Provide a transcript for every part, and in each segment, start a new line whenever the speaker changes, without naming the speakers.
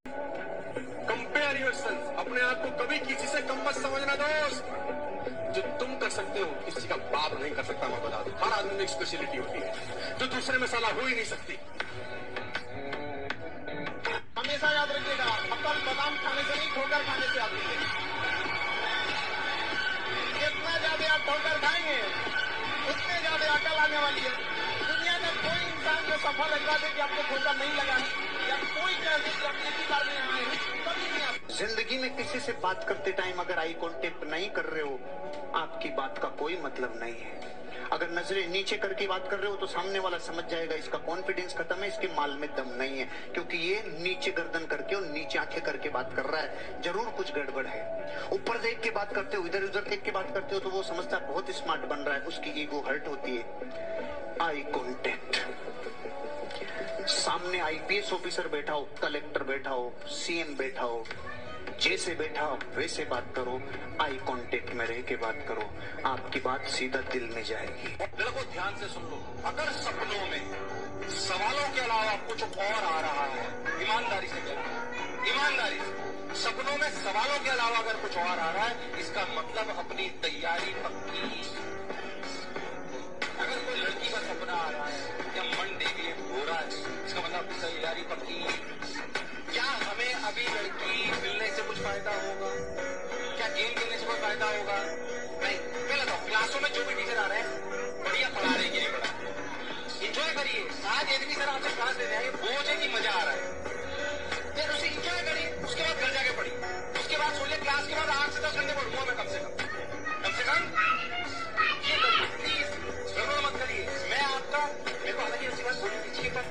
Compare yourself, अपने आप को कभी किसी से कम मत समझना दोस्त। जो तुम कर सकते हो किसी का बाप नहीं कर सकता, मैं बता दूं। हर आदमी में एक स्पेशलिटी होती है जो दूसरे में साला हो ही नहीं सकती। हमेशा याद रखिएगा, अकल बादाम खाने से नहीं, ठोकर खाने से आती है। जितना ज्यादा आप ठोकर खाएंगे उतने ज्यादा अकल आने वाली है। दुनिया में कोई इंसान जो सफल लगा दे कि आपको ठोकर नहीं लगा है, या कोई कह दे कि आप एक ही बार में आए हैं, कभी नहीं आता।
जिंदगी में किसी से बात करते टाइम अगर आई कांटेक्ट नहीं कर रहे हो, आपकी बात का कोई मतलब नहीं है। अगर नजरें नीचे करके बात कर रहे हो तो सामने वाला समझ जाएगा इसका कॉन्फिडेंस खत्म है, इसके माल में दम नहीं है, क्योंकि ये नीचे गर्दन करके और नीचे आंखें करके बात कर रहा है, जरूर कुछ गड़बड़ है। ऊपर देख के बात करते हो, इधर उधर देख के बात करते हो तो वो समझता है बहुत स्मार्ट बन रहा है, उसकी ईगो हर्ट होती है। आई कांटेक्ट, सामने आईपीएस ऑफिसर बैठा हो, कलेक्टर बैठा हो, सीएम बैठा हो, जैसे बैठा हो वैसे बात करो, आई कांटेक्ट में रह के बात करो, आपकी बात सीधा दिल में जाएगी।
दिल को ध्यान से सुन लो, अगर सपनों में सवालों के अलावा कुछ और आ रहा है, ईमानदारी से कहना, ईमानदारी से, सपनों में सवालों के अलावा अगर कुछ और आ रहा है, इसका मतलब अपनी तैयारी पक्की। अगर कोई लड़की का सपना आ रहा है या मन देखिए हो रहा है, इसका मतलब तैयारी पक्की। क्या हमें अभी लड़की मिलने से कुछ फायदा होगा? क्या गेम खेलने से कोई फायदा होगा? नहीं। पहले तो क्लासों में जो भी टीचर आ रहे हैं बढ़िया पढ़ा रहे हैं कि नहीं पढ़ा, इंजॉय करिए। आज एडमी सर आपसे क्लास ले रहे हैं, बोझ है कि मजा आ रहा है, फिर उसे इंजॉय करिए। उसके बाद घर जाके पढ़िए, उसके बाद छोड़िए, क्लास के बाद 8 से 10 घंटे पढ़ूंगा मैं कम से कम। ये करिए प्लीज, जरूर मत करिए। मैं आपका, मेरे को हालांकि ऐसी बात बोलनी नहीं चाहिए, पर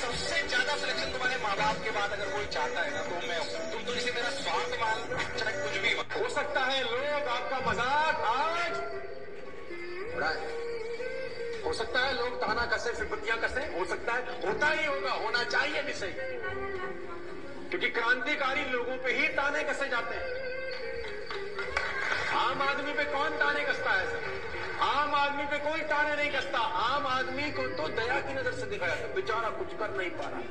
सबसे ज्यादा सिलेक्शन तुम्हारे माँ बाप के बाद अगर कोई चाहता है ना तो मैं हूँ। तुम तो इसे मेरा स्वार्थ मान लो, चाहे कुछ भी हो सकता है। लोग आपका मजाक आज उड़ाए, हो सकता है लोग ताना कसे, सिपत्तियां कसे, हो सकता है, होता ही होगा, होना चाहिए भी सही, क्योंकि क्रांतिकारी लोगों पे ही ताने कसे जाते हैं। आम आदमी पे कौन ताने कसता है सर? आम आदमी पे कोई ताने नहीं कसता। आम आदमी को तो दया की नजर से दिखाया था, बेचारा कुछ कर नहीं पा रहा।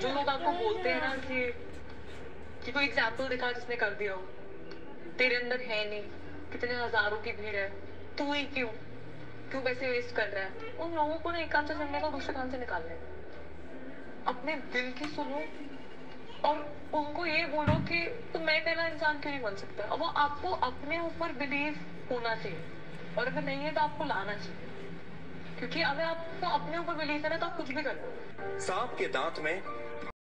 जो लोग आपको बोलते हैं ना कि कोई एग्जाम्पल दिखा जिसने कर दिया हो, तेरे अंदर है नहीं, कितने हजारों की भीड़ है, तू ही क्यों पैसे वेस्ट कर रहा है, उन लोगों को ना एक कान से सुनने का दूसरे कान से निकालना है। अपने दिल की सुनो और उनको ये बोलो कि तुम मैं पहला इंसान क्यों नहीं बन सकता। अब वो आपको अपने ऊपर बिलीव होना चाहिए, और अगर नहीं है तो आपको लाना चाहिए, क्योंकि अगर आपको अपने ऊपर बिलीव है ना तो आप कुछ भी कर लो।
सांप के दांत में